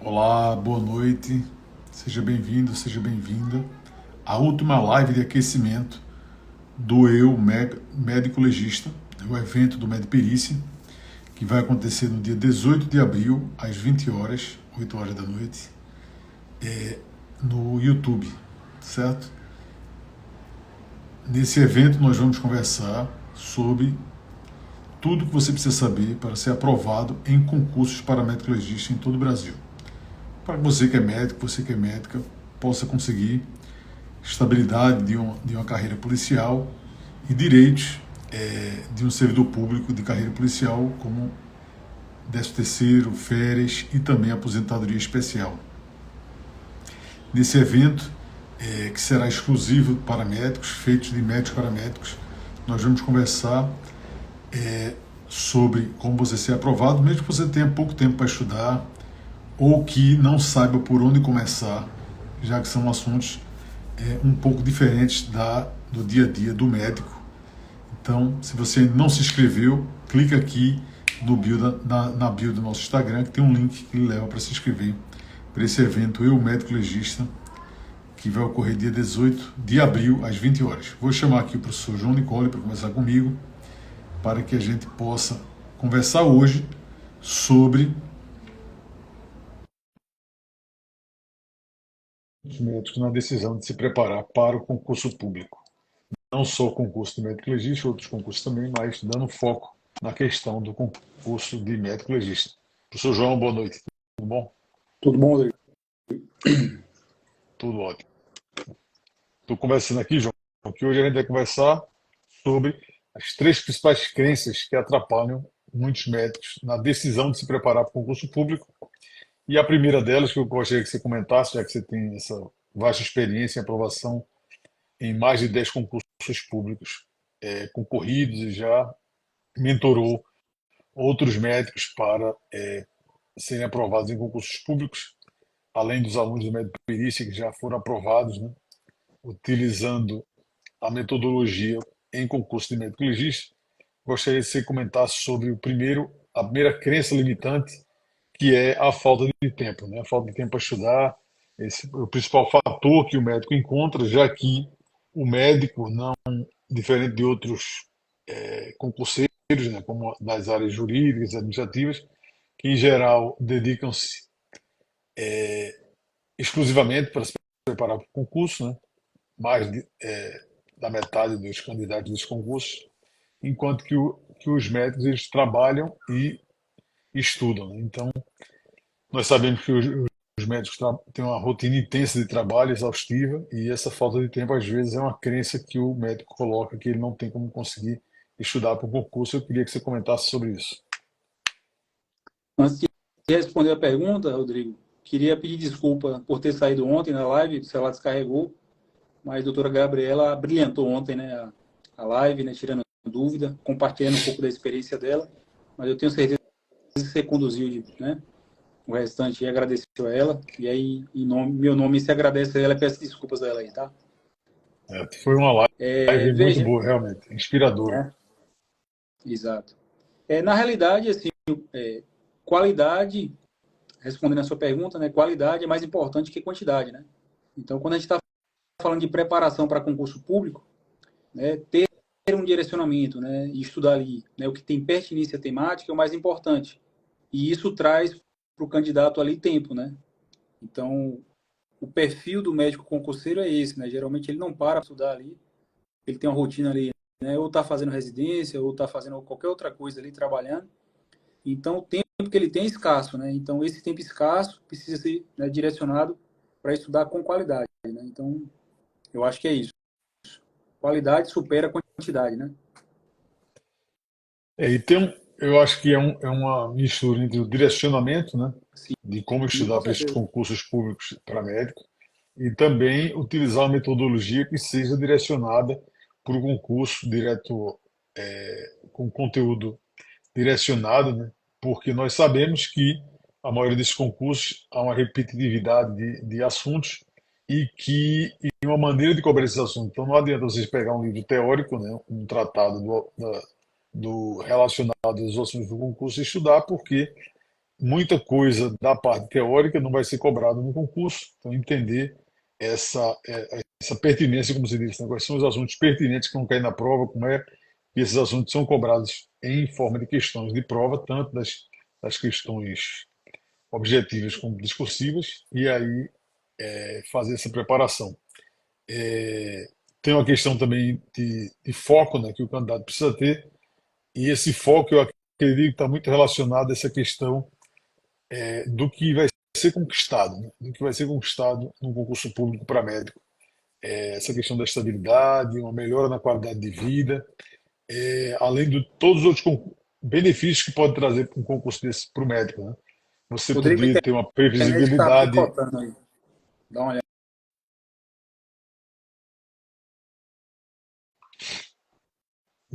Olá, boa noite, seja bem-vindo, seja bem-vinda à última live de aquecimento do Médico Legista, o evento do Medperícia, que vai acontecer no dia 18 de abril, às 20 horas, 8 horas da noite, no YouTube, certo? Nesse evento nós vamos conversar sobre tudo que você precisa saber para ser aprovado em concursos para médico legista em todo o Brasil. Para você que é médico, você que é médica, possa conseguir estabilidade de uma carreira policial e direitos de um servidor público de carreira policial, como 13º, férias e também aposentadoria especial. Nesse evento, que será exclusivo para médicos, feito de médicos para médicos, nós vamos conversar sobre como você ser aprovado, mesmo que você tenha pouco tempo para estudar, ou que não saiba por onde começar, já que são assuntos um pouco diferentes do dia a dia do médico. Então, se você ainda não se inscreveu, clica aqui no na bio do nosso Instagram, que tem um link que lhe leva para se inscrever para esse evento Eu Médico Legista, que vai ocorrer dia 18 de abril, às 20 horas. Vou chamar aqui o professor João Nicole para conversar comigo, para que a gente possa conversar hoje sobre os médicos na decisão de se preparar para o concurso público. Não só o concurso de médico legista, outros concursos também, mas dando foco na questão do concurso de médico legista. Professor João, boa noite. Tudo bom? Tudo bom, Rodrigo? Tudo ótimo. Estou conversando aqui, João, que hoje a gente vai conversar sobre as 3 principais crenças que atrapalham muitos médicos na decisão de se preparar para o concurso público. E a primeira delas, que eu gostaria que você comentasse, já que você tem essa vasta experiência em aprovação em mais de 10 concursos públicos concorridos e já mentorou outros médicos para serem aprovados em concursos públicos, além dos alunos do médico perícia que já foram aprovados, né, utilizando a metodologia em concurso de médico legista. Gostaria que você comentasse sobre a primeira crença limitante, que é a falta de tempo, né? A falta de tempo para estudar. Esse é o principal fator que o médico encontra, já que o médico, não diferente de outros concurseiros, né, como nas áreas jurídicas e administrativas, que em geral dedicam-se exclusivamente para se preparar para o concurso, né? Mais da metade dos candidatos dos concursos, enquanto que os médicos eles trabalham e estudam, né? Então, nós sabemos que os médicos têm uma rotina intensa de trabalho, exaustiva, e essa falta de tempo, às vezes, é uma crença que o médico coloca, que ele não tem como conseguir estudar para o concurso. Eu queria que você comentasse sobre isso. Antes de responder a pergunta, Rodrigo, queria pedir desculpa por ter saído ontem na live, o celular descarregou, mas a doutora Gabriela brilhantou ontem, né, a live, né, tirando dúvida, compartilhando um pouco da experiência dela, mas eu tenho certeza que você conduziu, né, o restante e agradeceu a ela, e aí, meu nome se agradece a ela e peço desculpas a ela aí, tá? Foi uma live muito Veja, boa, realmente, inspiradora. né, exato. Na realidade, assim, qualidade, respondendo a sua pergunta, né, qualidade é mais importante que quantidade, né? Então, quando a gente está falando de preparação para concurso público, né, ter um direcionamento, né, e estudar ali, né, o que tem pertinência temática é o mais importante. E isso traz para o candidato ali tempo, né? Então, o perfil do médico concurseiro é esse, né? Geralmente ele não para estudar ali, ele tem uma rotina ali, né, ou está fazendo residência, ou está fazendo qualquer outra coisa ali, trabalhando. Então, o tempo que ele tem é escasso, né? Então, esse tempo escasso precisa ser, né, direcionado para estudar com qualidade, né? Então, eu acho que é isso. Qualidade supera a quantidade, né? Eu acho que é uma mistura entre o direcionamento, né, Sim, de como estudar com para esses certeza. concursos públicos para médico, e também utilizar uma metodologia que seja direcionada para o concurso direto, com conteúdo direcionado, né? Porque nós sabemos que a maioria desses concursos há uma repetitividade de assuntos e uma maneira de cobrar esses assuntos. Então não adianta vocês pegar um livro teórico, né, um tratado do relacionado aos assuntos do concurso e estudar, porque muita coisa da parte teórica não vai ser cobrada no concurso, então entender essa pertinência, como se diz, né? Quais são os assuntos pertinentes que vão cair na prova, como é que esses assuntos são cobrados em forma de questões de prova, tanto das questões objetivas como discursivas, e aí fazer essa preparação. É, tem uma questão também de foco, né, que o candidato precisa ter, e esse foco eu acredito que está muito relacionado a essa questão do que vai ser conquistado, né, do que vai ser conquistado no concurso público para médico. Essa questão da estabilidade, uma melhora na qualidade de vida, além de todos os outros benefícios que pode trazer um concurso desse para o médico, né? Você Rodrigo, a poder ter uma internet está previsibilidade, picotando aí. Dá uma olhada.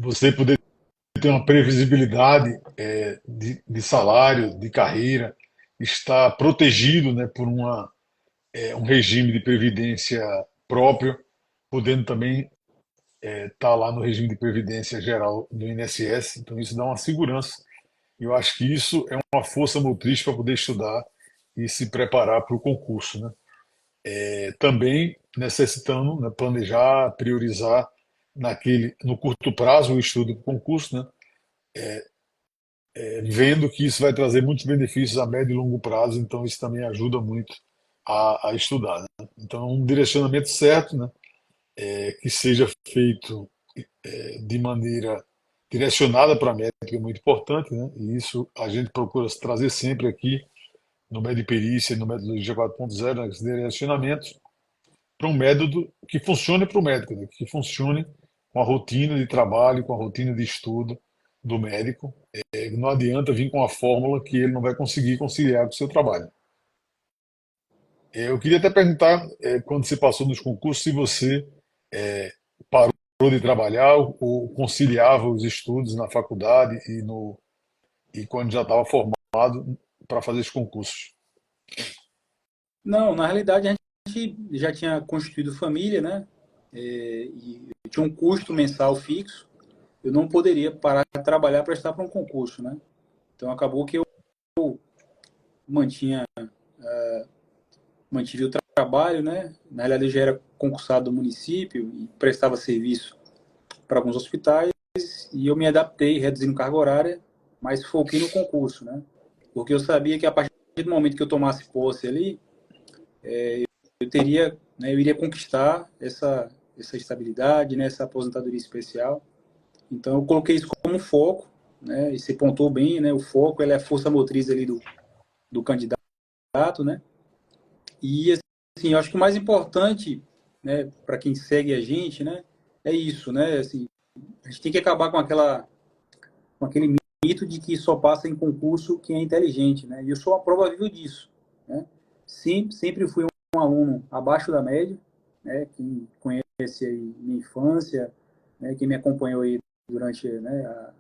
você poder ter uma previsibilidade de salário, de carreira, estar protegido, né, por um regime de previdência próprio, podendo também estar lá no regime de previdência geral do INSS. Então, isso dá uma segurança. Eu acho que isso é uma força motriz para poder estudar e se preparar para o concurso, né? Também necessitando, né, planejar, priorizar no curto prazo o estudo para o concurso, né? Vendo que isso vai trazer muitos benefícios a médio e longo prazo, então isso também ajuda muito a estudar, né? Então, um direcionamento certo, né, que seja feito de maneira direcionada para a médica é muito importante, né? E isso a gente procura trazer sempre aqui no médio perícia e no metodologia 4.0, né, esses direcionamentos para um método que funcione para o médico, né? Que funcione com a rotina de trabalho, com a rotina de estudo do médico. Não adianta vir com a fórmula que ele não vai conseguir conciliar com o seu trabalho. Eu queria até perguntar, quando você passou nos concursos, se você parou de trabalhar ou conciliava os estudos na faculdade e quando já estava formado para fazer os concursos. Não, na realidade a gente já tinha constituído família, né? E tinha um custo mensal fixo. Eu não poderia parar de trabalhar para estar para um concurso, né? Então acabou que eu mantinha, mantive o trabalho, né? Na realidade eu já era concursado do município e prestava serviço para alguns hospitais e eu me adaptei, reduzindo carga horária, mas foquei no concurso, né? Porque eu sabia que a partir do momento que eu tomasse posse ali, eu teria, né, eu iria conquistar essa estabilidade, né, essa aposentadoria especial. Então eu coloquei isso como foco, né? E você pontou bem, né? O foco ele é a força motriz ali do candidato, né? E assim, eu acho que o mais importante, né, para quem segue a gente, né, é isso, né? Assim, a gente tem que acabar com aquele mito de que só passa em concurso quem é inteligente, né? E eu sou a prova viva disso, né? Sempre fui um aluno abaixo da média, né? Quem conhece aí minha infância, né? Quem me acompanhou aí durante, né,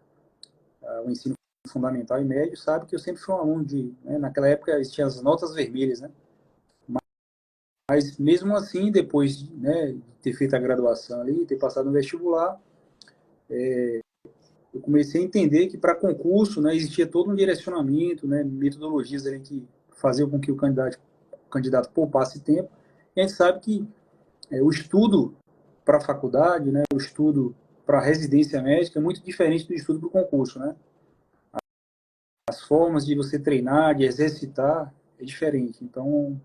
o ensino fundamental e médio sabe que eu sempre fui um aluno né, naquela época existiam as notas vermelhas, né? Mas mesmo assim, depois, né, de ter feito a graduação ali, ter passado no vestibular, eu comecei a entender que para concurso, né, existia todo um direcionamento, né, metodologias ali que faziam com que o candidato poupasse tempo. E a gente sabe que o estudo para a faculdade, né, o estudo para a residência médica é muito diferente do estudo para o concurso, né? As formas de você treinar, de exercitar, é diferente. Então,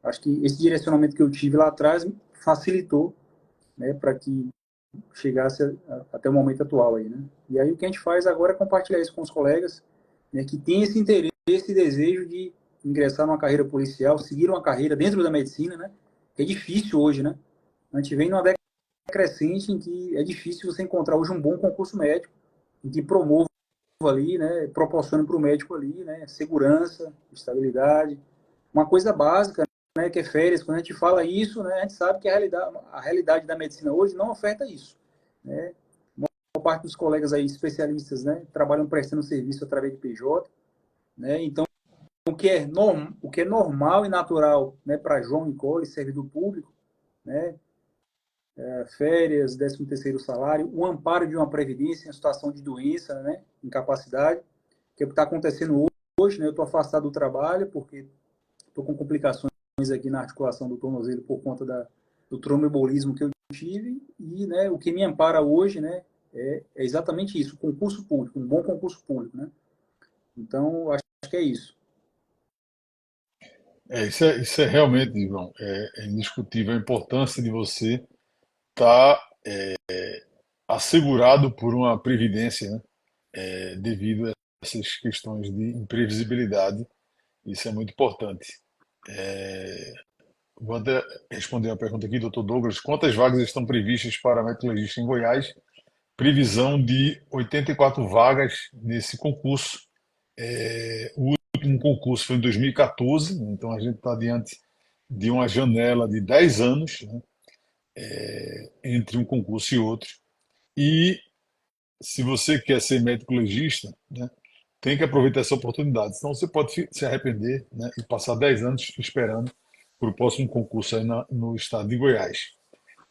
acho que esse direcionamento que eu tive lá atrás facilitou, né, para que chegasse até o momento atual aí, né? E aí o que a gente faz agora é compartilhar isso com os colegas, né, que têm esse interesse, esse desejo de ingressar numa carreira policial, seguir uma carreira dentro da medicina, né? Que é difícil hoje, né? A gente vem numa década crescente em que é difícil você encontrar hoje um bom concurso médico, em que promova ali, né, proporciona para o médico ali, né, segurança, estabilidade, uma coisa básica, né, que é férias. Quando a gente fala isso, né, a gente sabe que a realidade da medicina hoje não oferta isso, né? A parte dos colegas aí especialistas, né, trabalham prestando serviço através de PJ, né? Então o que é normal e natural, né, para João Nicole, servidor público, né, férias, 13º salário, o amparo de uma previdência em situação de doença, né, incapacidade, que é o que está acontecendo hoje, né, eu estou afastado do trabalho porque estou com complicações aqui na articulação do tornozelo por conta do tromboembolismo que eu tive e, né, o que me ampara hoje, né, é exatamente isso, o concurso público, um bom concurso público, né? Então, acho que é isso. Isso é realmente, João, é indiscutível a importância de você estar assegurado por uma previdência, né? Devido a essas questões de imprevisibilidade. Isso é muito importante. Vou até responder uma pergunta aqui, doutor Douglas. Quantas vagas estão previstas para meteorologista em Goiás? Previsão de 84 vagas nesse concurso. O último concurso foi em 2014, então a gente está diante de uma janela de 10 anos, né, entre um concurso e outro. E se você quer ser médico legista, né, tem que aproveitar essa oportunidade. Senão você pode se arrepender, né, e passar 10 anos esperando para o próximo concurso aí no estado de Goiás.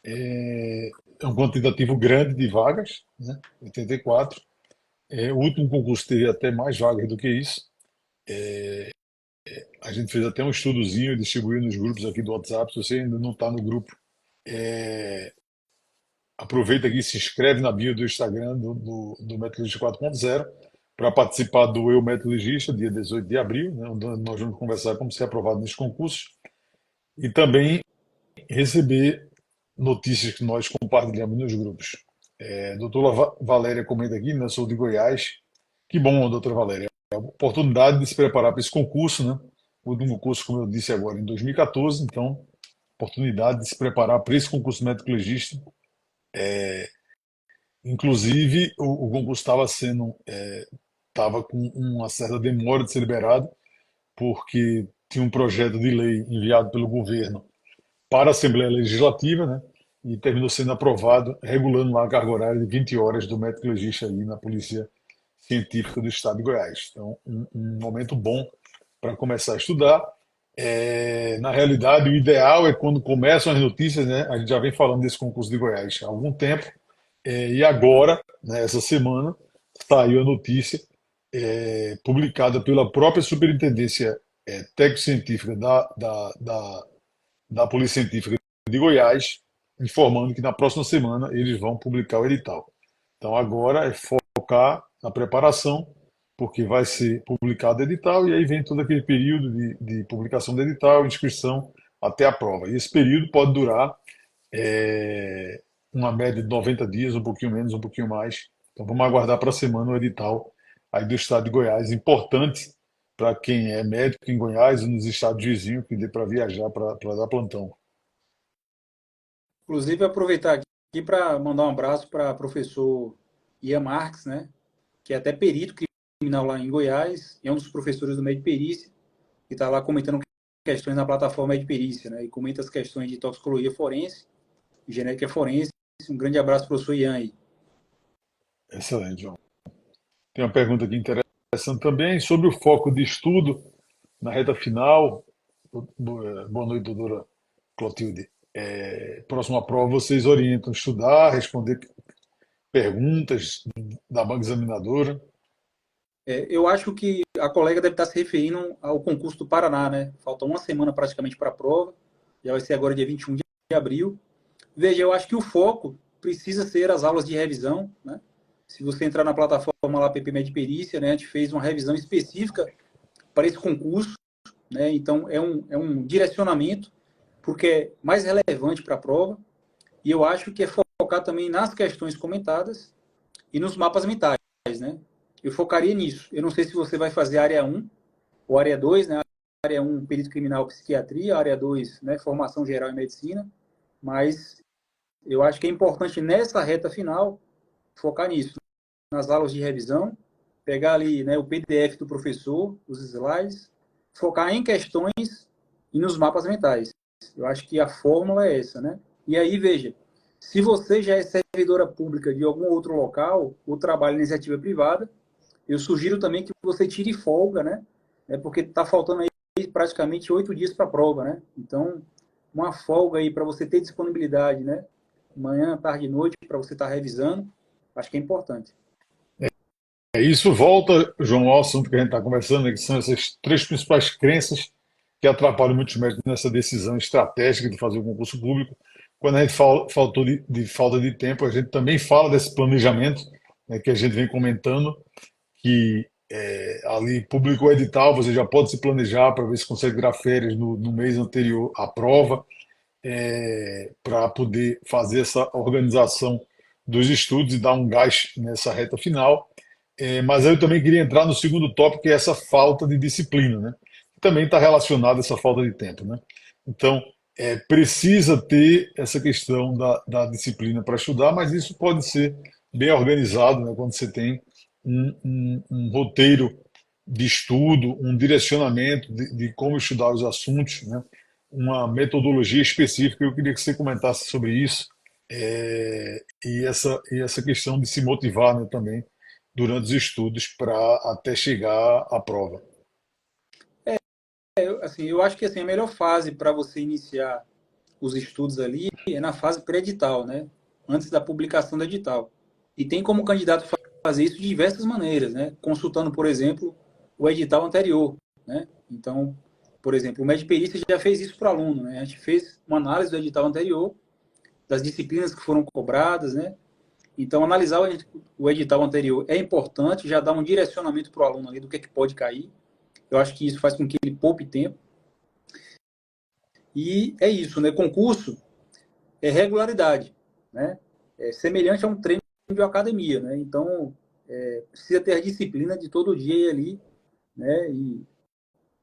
É um quantitativo grande de vagas, né, 84. O último concurso teria até mais vagas do que isso. A gente fez até um estudozinho e distribuiu nos grupos aqui do WhatsApp. Se você ainda não está no grupo, aproveita aqui e se inscreve na bio do Instagram do Metodologista 4.0 para participar do Eu Metodologista, dia 18 de abril, né, onde nós vamos conversar como ser aprovado nesse concurso e também receber notícias que nós compartilhamos nos grupos. Doutora Valéria comenta aqui, né, sou de Goiás. Que bom, doutora Valéria. É a oportunidade de se preparar para esse concurso, né? O último curso, como eu disse agora, em 2014, então, oportunidade de se preparar para esse concurso médico legista. Inclusive, o concurso estava com uma certa demora de ser liberado, porque tinha um projeto de lei enviado pelo governo para a Assembleia Legislativa, né? E terminou sendo aprovado, regulando lá a carga horária de 20 horas do médico legista ali na Polícia Científica do Estado de Goiás. Então, um momento bom para começar a estudar. Na realidade, o ideal é quando começam as notícias, né? A gente já vem falando desse concurso de Goiás há algum tempo, e agora, né, essa semana, saiu a notícia publicada pela própria Superintendência Técnico-Científica da Polícia Científica de Goiás, informando que na próxima semana eles vão publicar o edital. Então agora é focar na preparação, porque vai ser publicado o edital e aí vem todo aquele período de publicação do edital, inscrição até a prova. E esse período pode durar uma média de 90 dias, um pouquinho menos, um pouquinho mais. Então vamos aguardar para a semana o edital aí do estado de Goiás, importante para quem é médico em Goiás e nos estados vizinhos, que dê para viajar para dar plantão. Inclusive, aproveitar aqui para mandar um abraço para o professor Ian Marques, né, que é até perito criminal lá em Goiás, e é um dos professores do médio de perícia, que está lá comentando questões na plataforma de perícia, né, e comenta as questões de toxicologia forense e genética forense. Um grande abraço para o professor Ian aí. Excelente, João. Tem uma pergunta aqui interessante também sobre o foco de estudo na reta final. Boa noite, doutora Clotilde. Próxima prova, vocês orientam estudar, responder perguntas da banca examinadora. Eu acho que a colega deve estar se referindo ao concurso do Paraná, né? Falta uma semana praticamente para a prova, já vai ser agora dia 21 de abril. Veja, eu acho que o foco precisa ser as aulas de revisão, né? Se você entrar na plataforma lá PPMed Perícia, né, a gente fez uma revisão específica para esse concurso, né? Então é um direcionamento porque é mais relevante para a prova e eu acho que é focar também nas questões comentadas e nos mapas mentais, né? Eu focaria nisso. Eu não sei se você vai fazer área 1 ou área 2, né? Área 1, perito criminal, psiquiatria, área 2, né, formação geral em medicina, mas eu acho que é importante nessa reta final focar nisso, nas aulas de revisão, pegar ali, né, o PDF do professor, os slides, focar em questões e nos mapas mentais. Eu acho que a fórmula é essa, né? E aí, veja, se você já é servidora pública de algum outro local ou trabalha em iniciativa privada, eu sugiro também que você tire folga, né? Porque está faltando aí praticamente 8 dias para a prova, né? Então, uma folga aí para você ter disponibilidade, né? Manhã, tarde e noite, para você estar revisando, acho que é importante. isso volta, João, ao assunto que a gente está conversando, né, que são essas três principais crenças que atrapalham muitos médicos nessa decisão estratégica de fazer o concurso público. Quando a gente faltou de falta de tempo, a gente também fala desse planejamento, né, que a gente vem comentando, que ali publicou o edital, você já pode se planejar para ver se consegue tirar férias no mês anterior à prova, para poder fazer essa organização dos estudos e dar um gás nessa reta final. Mas eu também queria entrar no segundo tópico, que é essa falta de disciplina, né? Também está relacionado a essa falta de tempo, né? Então, precisa ter essa questão da disciplina para estudar, mas isso pode ser bem organizado, né? Quando você tem um roteiro de estudo, um direcionamento de como estudar os assuntos, né? Uma metodologia específica. Eu queria que você comentasse sobre isso, e essa questão de se motivar, né, também durante os estudos para até chegar à prova. Eu acho que assim, a melhor fase para você iniciar os estudos ali é na fase pré-edital, né? Antes da publicação do edital. E tem como candidato fazer isso de diversas maneiras, né? Consultando, por exemplo, o edital anterior, né? Então, por exemplo, o Medperícia já fez isso para o aluno, né? A gente fez uma análise do edital anterior, das disciplinas que foram cobradas, né? Então, analisar o edital anterior é importante, já dá um direcionamento para o aluno ali do que pode cair. Eu acho que isso faz com que ele poupe tempo. E é isso, né? Concurso é regularidade, né? É semelhante a um treino de academia, né? Então, precisa ter a disciplina de todo dia ir ali, né? E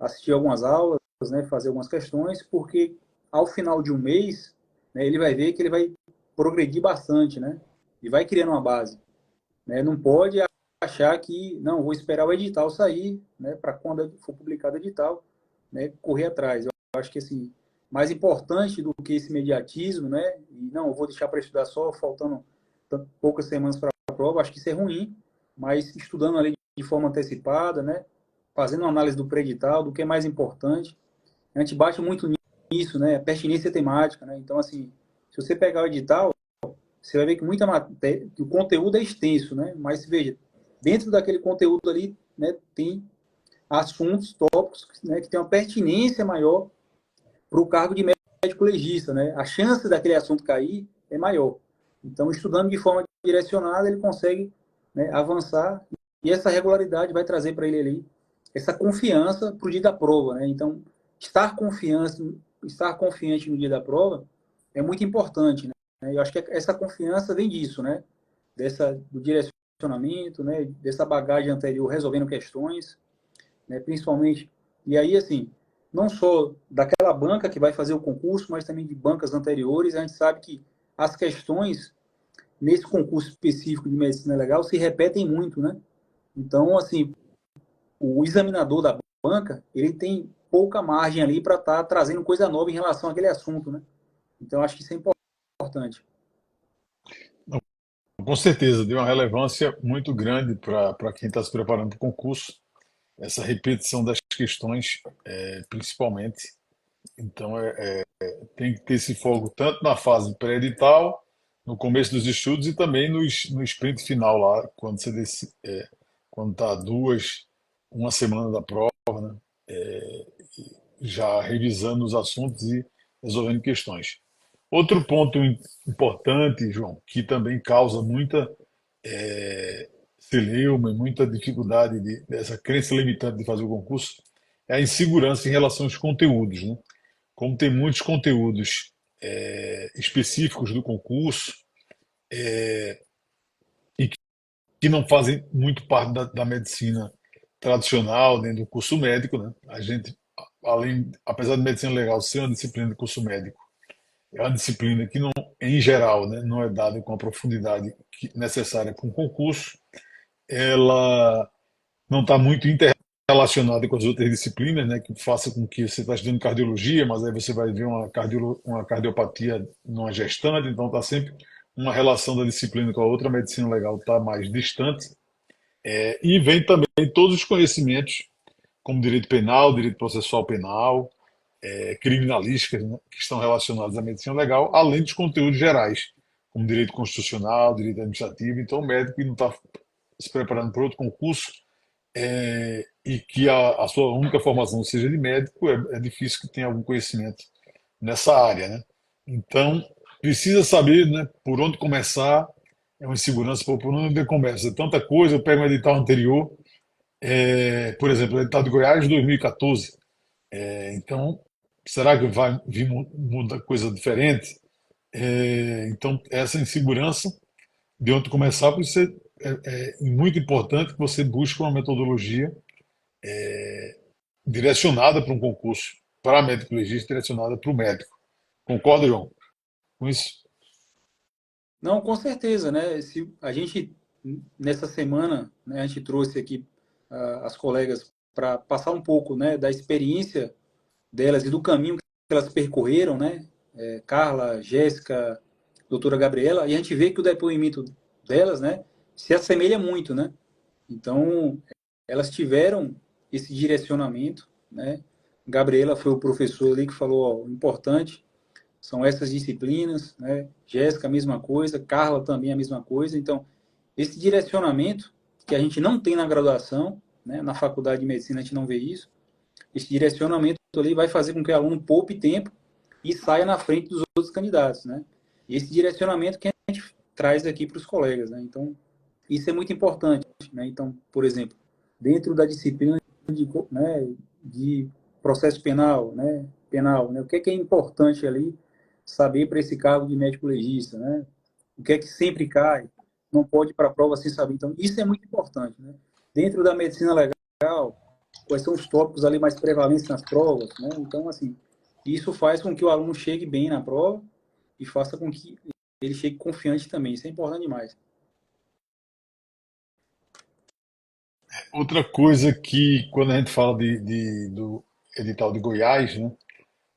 assistir algumas aulas, né? Fazer algumas questões, porque ao final de um mês, né, ele vai ver que ele vai progredir bastante, né? E vai criando uma base, né? Não pode achar que, não, vou esperar o edital sair, né? Para quando for publicado o edital, né? Correr atrás. Eu acho que, assim, mais importante do que esse mediatismo, né? E não, eu vou deixar para estudar só faltando poucas semanas para a prova, acho que isso é ruim, mas estudando ali de forma antecipada, né? Fazendo uma análise do pré-edital, do que é mais importante. A gente bate muito nisso, né? Pertinência temática, né? Então, assim, se você pegar o edital, você vai ver que muita matéria, que o conteúdo é extenso, né? Mas veja, dentro daquele conteúdo ali, né, tem assuntos, tópicos, né, que tem uma pertinência maior para o cargo de médico legista, né? A chance daquele assunto cair é maior. Então, estudando de forma direcionada, ele consegue, né, avançar, e essa regularidade vai trazer para ele ali essa confiança para o dia da prova, né? Então, estar confiante no dia da prova é muito importante, né? Eu acho que essa confiança vem disso, né? Do direcionamento, né? Dessa bagagem anterior resolvendo questões, né? Principalmente. E aí, assim, não só daquela banca que vai fazer o concurso, mas também de bancas anteriores. A gente sabe que as questões nesse concurso específico de medicina legal se repetem muito, né? Então, assim, o examinador da banca, ele tem pouca margem ali para estar trazendo coisa nova em relação àquele assunto, né? Então, acho que isso é importante. Com certeza, deu uma relevância muito grande para quem está se preparando para o concurso, essa repetição das questões, principalmente. Então, tem que ter esse foco tanto na fase pré-edital, no começo dos estudos e também no sprint final lá, quando você quando está uma semana da prova, né, já revisando os assuntos e resolvendo questões. Outro ponto importante, João, que também causa muita celeuma e muita dificuldade dessa crença limitante de fazer o concurso, é a insegurança em relação aos conteúdos, né? Como tem muitos conteúdos específicos do concurso e que não fazem muito parte da medicina tradicional, nem do curso médico, né? A gente, apesar de medicina legal ser uma disciplina de curso médico, é uma disciplina que, não, em geral, né, não é dada com a profundidade necessária para um concurso. Ela não está muito interrelacionada com as outras disciplinas, né, que faça com que você está estudando cardiologia, mas aí você vai ver uma cardiopatia numa gestante, então está sempre uma relação da disciplina com a outra. A medicina legal está mais distante. E vem também todos os conhecimentos, como direito penal, direito processual penal, criminalísticas, né, que estão relacionadas à medicina legal, além dos conteúdos gerais, como direito constitucional, direito administrativo. Então, o médico que não está se preparando para outro concurso e que a sua única formação seja de médico, é difícil que tenha algum conhecimento nessa área, né? Então, precisa saber, né, por onde começar. É uma insegurança por onde começa. É tanta coisa, eu pego um edital anterior, por exemplo, o edital de Goiás de 2014. Então, será que vai vir muita coisa diferente? Então, essa insegurança de onde começar, por isso é muito importante que você busque uma metodologia direcionada para um concurso para médico legista, direcionada para o médico. Concorda, João, com isso? Não, com certeza, né? Se a gente, nessa semana, né, a gente trouxe aqui as colegas para passar um pouco, né, da experiência delas e do caminho que elas percorreram, né? Carla, Jéssica, doutora Gabriela, e a gente vê que o depoimento delas, né, se assemelha muito, né? Então, elas tiveram esse direcionamento, né? Gabriela foi o professor ali que falou, ó, o importante são essas disciplinas, né? Jéssica, a mesma coisa, Carla também a mesma coisa. Então, esse direcionamento que a gente não tem na graduação, né? Na faculdade de medicina a gente não vê isso, esse direcionamento ali vai fazer com que o aluno poupe tempo e saia na frente dos outros candidatos, né? E esse direcionamento que a gente traz aqui para os colegas, né? Então, isso é muito importante, né? Então, por exemplo, dentro da disciplina de processo penal, né? O que é importante ali saber para esse cargo de médico legista, né? O que é que sempre cai, não pode ir para a prova sem saber. Então, isso é muito importante, né? Dentro da medicina legal, quais são os tópicos ali mais prevalentes nas provas, né? Então, assim, isso faz com que o aluno chegue bem na prova e faça com que ele chegue confiante também. Isso é importante demais. Outra coisa que, quando a gente fala do edital de Goiás, né,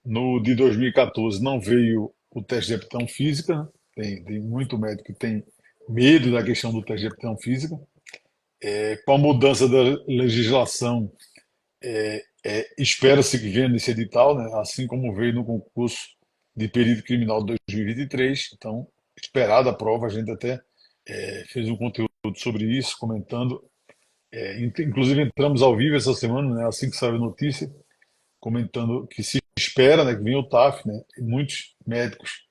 no de 2014 não veio o teste de aptidão física, né? Tem muito médico que tem medo da questão do teste de aptidão física. Com a mudança da legislação, espera-se que venha nesse edital, né? Assim como veio no concurso de perito criminal de 2023. Então, esperada a prova, a gente até fez um conteúdo sobre isso, comentando. Inclusive, entramos ao vivo essa semana, né? Assim que saiu a notícia, comentando que se espera, né, que venha o TAF, né? E muitos médicos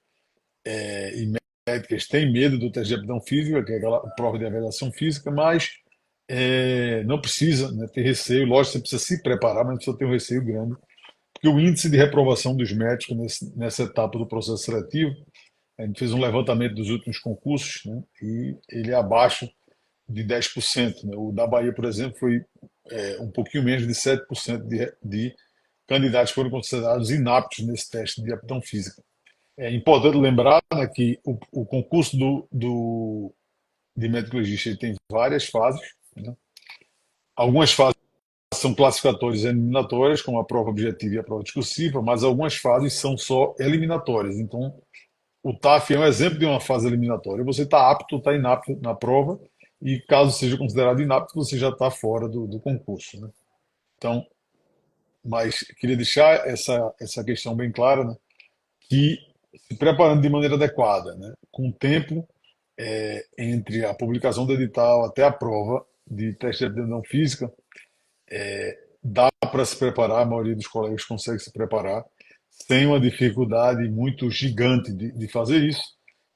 e médicas têm medo do teste de aptidão física, que é aquela prova de avaliação física, mas não precisa, né, ter receio. Lógico, você precisa se preparar, mas não precisa ter um receio grande, porque o índice de reprovação dos médicos nessa etapa do processo seletivo, a gente fez um levantamento dos últimos concursos, né, e ele é abaixo de 10%. Né? O da Bahia, por exemplo, foi um pouquinho menos de 7% de candidatos foram considerados inaptos nesse teste de aptidão física. É importante lembrar, né, que o concurso de médico legista ele tem várias fases. Né? Algumas fases são classificatórias e eliminatórias, como a prova objetiva e a prova discursiva, mas algumas fases são só eliminatórias. Então, o TAF é um exemplo de uma fase eliminatória. Você está apto, está inapto na prova, e caso seja considerado inapto, você já está fora do concurso. Né? Então, mas queria deixar essa questão bem clara, né? Que se preparando de maneira adequada, né? Com tempo entre a publicação do edital até a prova de teste de aptidão física, dá para se preparar, a maioria dos colegas consegue se preparar, sem uma dificuldade muito gigante de fazer isso.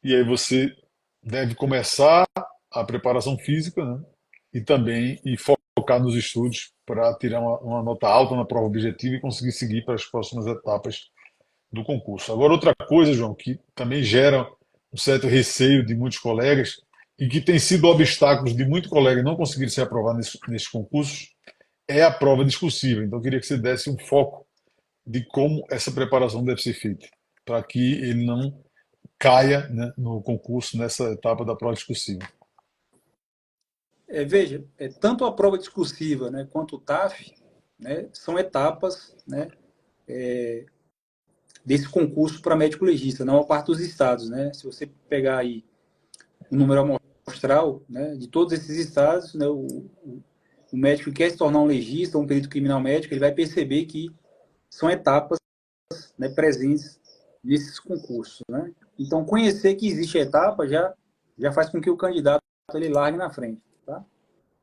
E aí você deve começar a preparação física, né? E também focar nos estudos para tirar uma nota alta na prova objetiva e conseguir seguir para as próximas etapas do concurso. Agora, outra coisa, João, que também gera um certo receio de muitos colegas e que tem sido obstáculos de muitos colegas não conseguirem se aprovar nesses concursos, é a prova discursiva. Então, eu queria que você desse um foco de como essa preparação deve ser feita, para que ele não caia, né, no concurso nessa etapa da prova discursiva. Veja, tanto a prova discursiva, né, quanto o TAF, né, são etapas, né, desse concurso para médico legista, na maior parte dos estados, né? Se você pegar aí o número amostral, né, de todos esses estados, né, o médico que quer se tornar um legista ou um perito criminal médico, ele vai perceber que são etapas, né, presentes nesses concursos, né? Então, conhecer que existe a etapa já faz com que o candidato ele largue na frente, tá?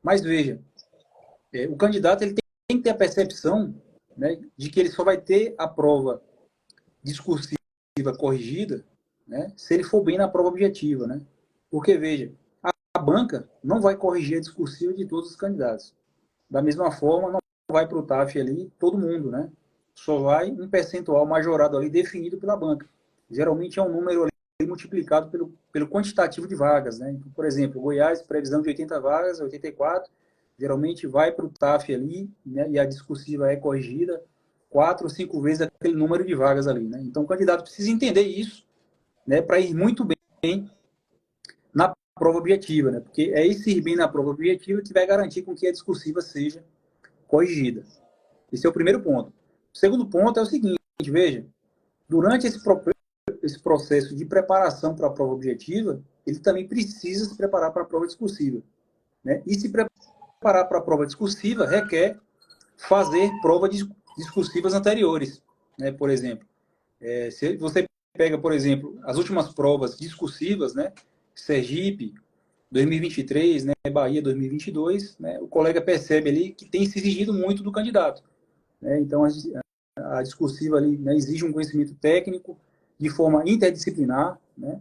Mas veja, o candidato ele tem que ter a percepção, né, de que ele só vai ter a prova discursiva corrigida, né, se ele for bem na prova objetiva, né? Porque, veja, a banca não vai corrigir a discursiva de todos os candidatos. Da mesma forma, não vai para o TAF ali todo mundo, né? Só vai um percentual majorado ali definido pela banca. Geralmente é um número ali multiplicado pelo quantitativo de vagas, né? Então, por exemplo, Goiás, previsão de 80 vagas, 84, geralmente vai para o TAF ali, né? E a discursiva é corrigida 4 ou 5 vezes aquele número de vagas ali, né? Então, o candidato precisa entender isso, né? Para ir muito bem na prova objetiva, né? Porque é esse ir bem na prova objetiva que vai garantir com que a discursiva seja corrigida. Esse é o primeiro ponto. O segundo ponto é o seguinte, veja, durante esse processo de preparação para a prova objetiva, ele também precisa se preparar para a prova discursiva, né? E se preparar para a prova discursiva requer fazer provas discursivas anteriores, né? Por exemplo, se você pega, por exemplo, as últimas provas discursivas, né? Sergipe, 2023, né? Bahia 2022, né? O colega percebe ali que tem se exigido muito do candidato, né? Então, a discursiva ali, né, exige um conhecimento técnico de forma interdisciplinar, né?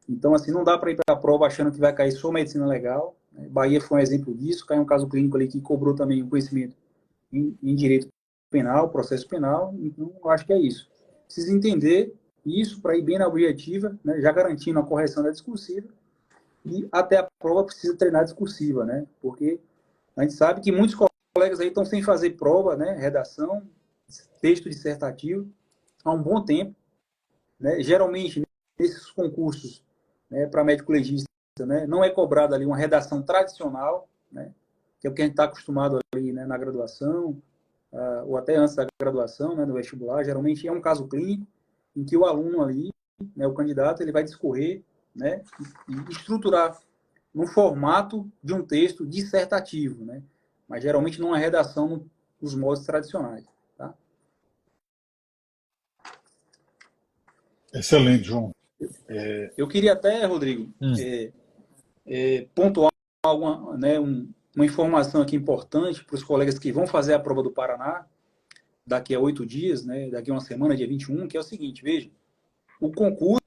Então, assim, não dá para ir para a prova achando que vai cair só medicina legal, né? Bahia foi um exemplo disso, caiu um caso clínico ali que cobrou também o conhecimento em direito penal, processo penal. Então, eu acho que é isso. Precisa entender isso para ir bem na objetiva, né, já garantindo a correção da discursiva, e até a prova precisa treinar a discursiva, né? Porque a gente sabe que muitos colegas aí estão sem fazer prova, né? Redação, texto dissertativo, há um bom tempo, né? Geralmente, nesses concursos, né, para médico legista, né, não é cobrada ali uma redação tradicional, né? Que é o que a gente está acostumado ali, né, na graduação, ou até antes da graduação, né, no vestibular. Geralmente é um caso clínico em que o aluno ali, né, o candidato, ele vai discorrer, né, e estruturar no formato de um texto dissertativo, né? Mas geralmente não é redação nos modos tradicionais. Tá? Excelente, João. Eu queria até, Rodrigo, pontuar né, uma informação aqui importante para os colegas que vão fazer a prova do Paraná daqui a 8 dias, né, daqui a uma semana, dia 21, que é o seguinte, veja, o concurso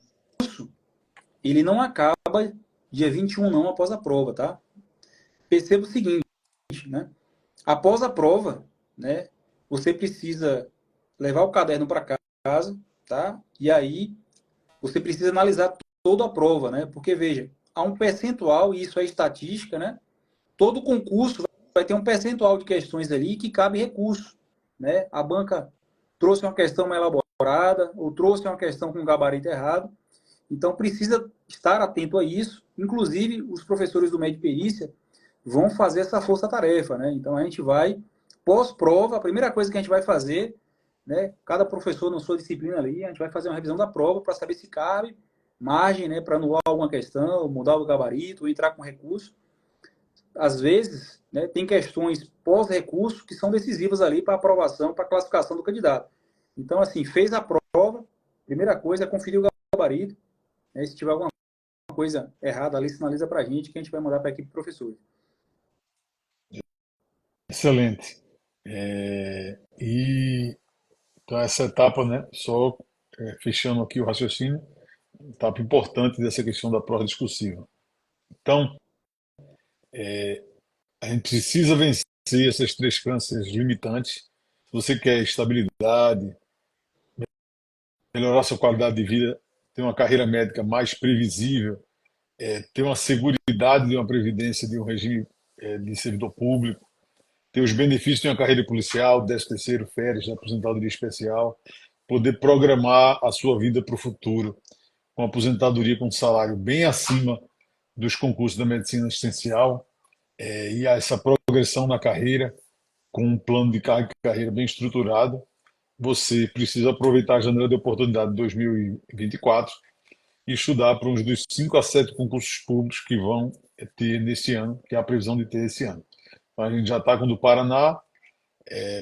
ele não acaba dia 21 não após a prova, tá? Perceba o seguinte, né? Após a prova, né, você precisa levar o caderno para casa, tá? E aí você precisa analisar toda a prova, né? Porque veja, há um percentual, e isso é estatística, né? Todo concurso vai ter um percentual de questões ali que cabe recurso, né? A banca trouxe uma questão mais elaborada ou trouxe uma questão com gabarito errado. Então precisa estar atento a isso. Inclusive os professores do médio perícia vão fazer essa força-tarefa, né? Então a gente vai pós-prova, a primeira coisa que a gente vai fazer, né? Cada professor na sua disciplina ali, a gente vai fazer uma revisão da prova para saber se cabe margem, né? Para anular alguma questão, mudar o gabarito, ou entrar com recurso. Às vezes, né? Tem questões pós-recurso que são decisivas ali para aprovação, para classificação do candidato. Então, assim, fez a prova, primeira coisa é conferir o gabarito, né? Se tiver alguma coisa errada ali, sinaliza para a gente que a gente vai mandar para a equipe de professores. Excelente. E então essa etapa, né, só fechando aqui o raciocínio, etapa importante dessa questão da prova discursiva. Então, a gente precisa vencer essas três cânceres limitantes. Se você quer estabilidade, melhorar sua qualidade de vida, ter uma carreira médica mais previsível, ter uma seguridade de uma previdência de um regime de servidor público, ter os benefícios de uma carreira policial, 13º, férias, aposentadoria especial, poder programar a sua vida para o futuro, com aposentadoria com salário bem acima dos concursos da medicina assistencial, e essa progressão na carreira, com um plano de carreira bem estruturado. Você precisa aproveitar a janela de oportunidade de 2024 e estudar para uns dos 5 a 7 concursos públicos que vão ter nesse ano, que é a previsão de ter esse ano. Então, a gente já está com o do Paraná,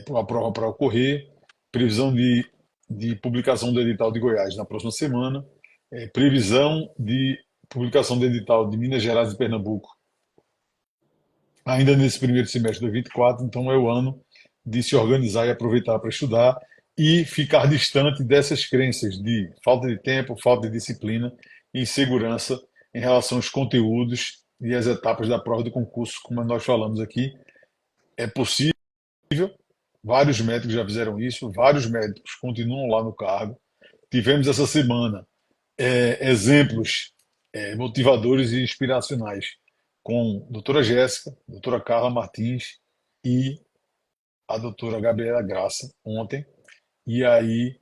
a prova para ocorrer, previsão de publicação do edital de Goiás na próxima semana, previsão de publicação do edital de Minas Gerais e Pernambuco ainda nesse primeiro semestre de 2024, então é o ano de se organizar e aproveitar para estudar e ficar distante dessas crenças de falta de tempo, falta de disciplina e insegurança em relação aos conteúdos e às etapas da prova do concurso, como nós falamos aqui. É possível, vários médicos já fizeram isso, vários médicos continuam lá no cargo. Tivemos essa semana exemplos motivadores e inspiracionais com a doutora Jéssica, a doutora Carla Martins e a doutora Gabriela Graça ontem. E aí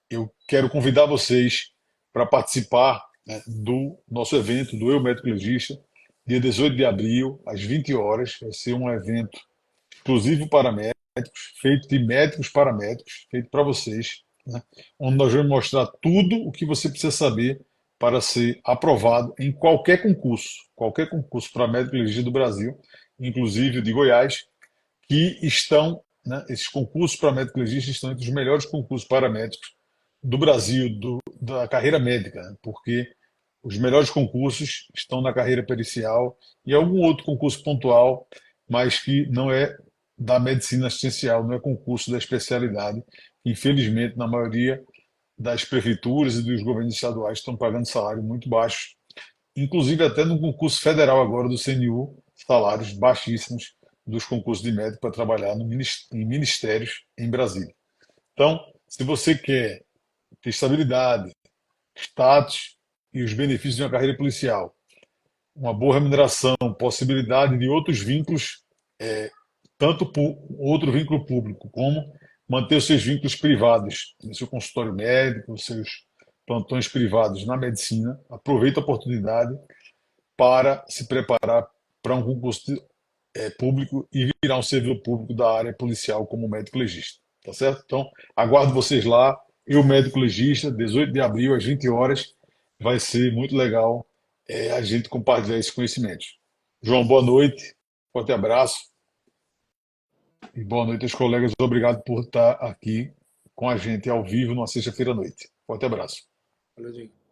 eu quero convidar vocês para participar, né, do nosso evento, do Eu Médico Legista, dia 18 de abril, às 20 horas. Vai ser um evento exclusivo para médicos, feito de médicos para médicos, feito para vocês, né, onde nós vamos mostrar tudo o que você precisa saber para ser aprovado em qualquer concurso para médico legista do Brasil, inclusive o de Goiás, que estão, né, esses concursos para médico legista estão entre os melhores concursos para médicos do Brasil, da carreira médica, né, porque os melhores concursos estão na carreira pericial e algum outro concurso pontual, mas que não é da medicina assistencial, não é concurso da especialidade. Infelizmente, na maioria das prefeituras e dos governos estaduais estão pagando salário muito baixo, inclusive até no concurso federal agora do CNU, salários baixíssimos dos concursos de médico para trabalhar em ministérios em Brasília. Então, se você quer ter estabilidade, status e os benefícios de uma carreira policial, uma boa remuneração, possibilidade de outros vínculos, tanto por outro vínculo público, como manter os seus vínculos privados, no seu consultório médico, os seus plantões privados na medicina, aproveita a oportunidade para se preparar para um concurso público e virar um servidor público da área policial como médico legista. Tá certo? Então, aguardo vocês lá. Eu, médico legista, 18 de abril, às 20 horas. Vai ser muito legal a gente compartilhar esses conhecimentos. João, boa noite. Forte abraço. E boa noite aos colegas. Obrigado por estar aqui com a gente ao vivo numa sexta-feira à noite. Forte abraço. Valeu, Diego.